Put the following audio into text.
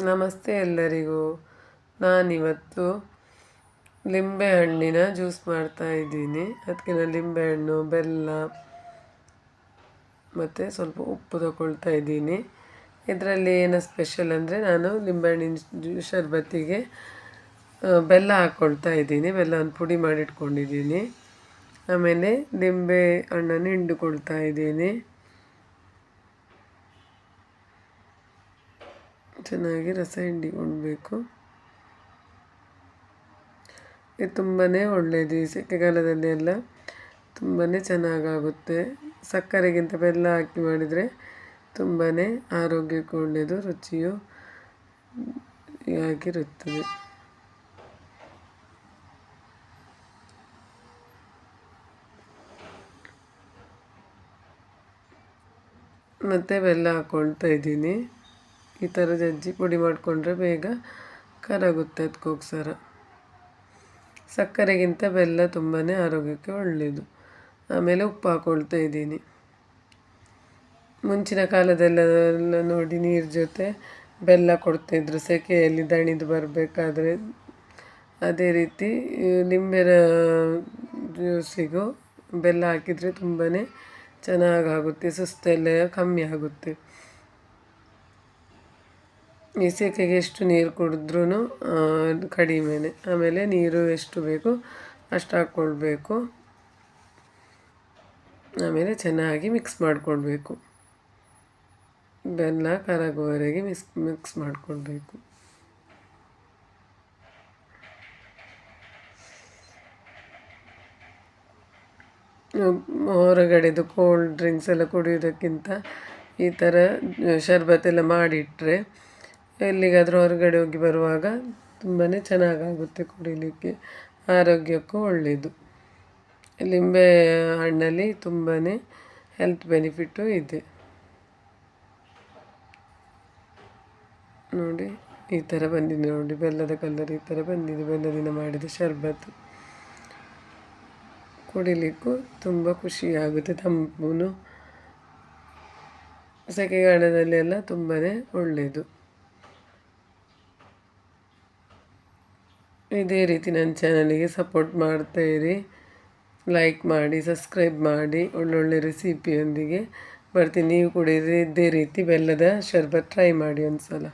ನಮಸ್ತೆ ಎಲ್ಲರಿಗೂ. ನಾನಿವತ್ತು ಲಿಂಬೆಹಣ್ಣಿನ ಜ್ಯೂಸ್ ಮಾಡ್ತಾ ಇದ್ದೀನಿ. ಅದಕ್ಕೆ ನಾನು ಲಿಂಬೆಹಣ್ಣು, ಬೆಲ್ಲ ಮತ್ತು ಸ್ವಲ್ಪ ಉಪ್ಪು ತಗೊಳ್ತಾ ಇದ್ದೀನಿ. ಇದರಲ್ಲಿ ಏನು ಸ್ಪೆಷಲ್ ಅಂದರೆ, ನಾನು ಲಿಂಬೆಹಣ್ಣಿನ ಶರ್ಬತ್ತಿಗೆ ಬೆಲ್ಲ ಹಾಕ್ಕೊಳ್ತಾ ಇದ್ದೀನಿ. ಬೆಲ್ಲವನ್ನು ಪುಡಿ ಮಾಡಿಟ್ಕೊಂಡಿದ್ದೀನಿ. ಆಮೇಲೆ ಲಿಂಬೆ ಹಣ್ಣನ್ನು ಹಿಂಡಿಕೊಳ್ತಾ ಇದ್ದೀನಿ. ಚೆನ್ನಾಗಿ ರಸ ಹಿಂಡಿಕೊಳ್ಬೇಕು. ಇದು ತುಂಬಾ ಒಳ್ಳೆಯದು. ಈ ಸೆಕೆಗಾಲದಲ್ಲಿ ಎಲ್ಲ ತುಂಬಾ ಚೆನ್ನಾಗಾಗುತ್ತೆ. ಸಕ್ಕರೆಗಿಂತ ಬೆಲ್ಲ ಹಾಕಿ ಮಾಡಿದರೆ ತುಂಬಾ ಆರೋಗ್ಯಕ್ಕೆ ಒಳ್ಳೆಯದು, ರುಚಿಯು ಆಗಿರುತ್ತದೆ. ಮತ್ತು ಬೆಲ್ಲ ಹಾಕ್ಕೊಳ್ತಾ ಇದ್ದೀನಿ. ಈ ಥರ ಜಜ್ಜಿ ಪುಡಿ ಮಾಡಿಕೊಂಡ್ರೆ ಬೇಗ ಕರಗುತ್ತೆ ಅದಕ್ಕೋಸ್ಕರ. ಸಕ್ಕರೆಗಿಂತ ಬೆಲ್ಲ ತುಂಬಾ ಆರೋಗ್ಯಕ್ಕೆ ಒಳ್ಳೆಯದು. ಆಮೇಲೆ ಉಪ್ಪು ಹಾಕ್ಕೊಳ್ತಾ ಇದ್ದೀನಿ. ಮುಂಚಿನ ಕಾಲದಲ್ಲೆಲ್ಲ ನೋಡಿ ನೀರು ಜೊತೆ ಬೆಲ್ಲ ಕೊಡ್ತಾಯಿದ್ರು ಸೆಕೆಯಲ್ಲಿ ದಣಿದು ಬರಬೇಕಾದ್ರೆ. ಅದೇ ರೀತಿ ಲಿಂಬೆನ ಜ್ಯೂಸಿಗೂ ಬೆಲ್ಲ ಹಾಕಿದರೆ ತುಂಬಾ ಚೆನ್ನಾಗಾಗುತ್ತೆ. ಸುಸ್ತೆಲ್ಲ ಕಮ್ಮಿ ಆಗುತ್ತೆ. ಈ ಸೆಕೆಗೆ ಎಷ್ಟು ನೀರು ಕುಡಿದ್ರೂ ಕಡಿಮೆನೆ. ಆಮೇಲೆ ನೀರು ಎಷ್ಟು ಬೇಕು ಅಷ್ಟು ಹಾಕ್ಕೊಳ್ಬೇಕು. ಆಮೇಲೆ ಚೆನ್ನಾಗಿ ಮಿಕ್ಸ್ ಮಾಡಿಕೊಳ್ಬೇಕು. ಬೆಲ್ಲ ಕರಗುವವರೆಗೆ ಮಿಕ್ಸ್ ಮಾಡಿಕೊಳ್ಬೇಕು. ಹೊರಗಡೆದು ಕೋಲ್ಡ್ ಡ್ರಿಂಕ್ಸ್ ಎಲ್ಲ ಕುಡಿಯೋದಕ್ಕಿಂತ ಈ ಥರ ಶರ್ಬತ್ತೆಲ್ಲ ಮಾಡಿಟ್ಟರೆ ಎಲ್ಲಿಗಾದರೂ ಹೊರಗಡೆ ಹೋಗಿ ಬರುವಾಗ ತುಂಬಾ ಚೆನ್ನಾಗಾಗುತ್ತೆ ಕುಡಿಲಿಕ್ಕೆ. ಆರೋಗ್ಯಕ್ಕೂ ಒಳ್ಳೆಯದು. ಲಿಂಬೆ ಹಣ್ಣಲ್ಲಿ ತುಂಬಾ ಹೆಲ್ತ್ ಬೆನಿಫಿಟ್ಟು ಇದೆ. ನೋಡಿ, ಈ ಥರ ಬಂದಿದೆ ನೋಡಿ, ಬೆಲ್ಲದ ಕಲರ್ ಈ ಥರ ಬಂದಿದೆ. ಬೆಲ್ಲದಿಂದ ಮಾಡಿದ ಶರ್ಬತ್ತು ಕುಡಿಲಿಕ್ಕೂ ತುಂಬ ಖುಷಿಯಾಗುತ್ತೆ. ತಂಪು ಸೆಕೆಗಾಲದಲ್ಲೆಲ್ಲ ತುಂಬಾ ಒಳ್ಳೆಯದು. ಇದೇ ರೀತಿ ನನ್ನ ಚಾನಲಿಗೆ ಸಪೋರ್ಟ್ ಮಾಡ್ತಾಯಿರಿ. ಲೈಕ್ ಮಾಡಿ, ಸಬ್ಸ್ಕ್ರೈಬ್ ಮಾಡಿ. ಒಳ್ಳೊಳ್ಳೆ ರೆಸಿಪಿಯೊಂದಿಗೆ ಬರ್ತೀನಿ. ನೀವು ಕೂಡ ಇದೇ ರೀತಿ ಬೆಲ್ಲದ ಶರ್ಬತ್ ಟ್ರೈ ಮಾಡಿ ಒಂದು ಸಲ.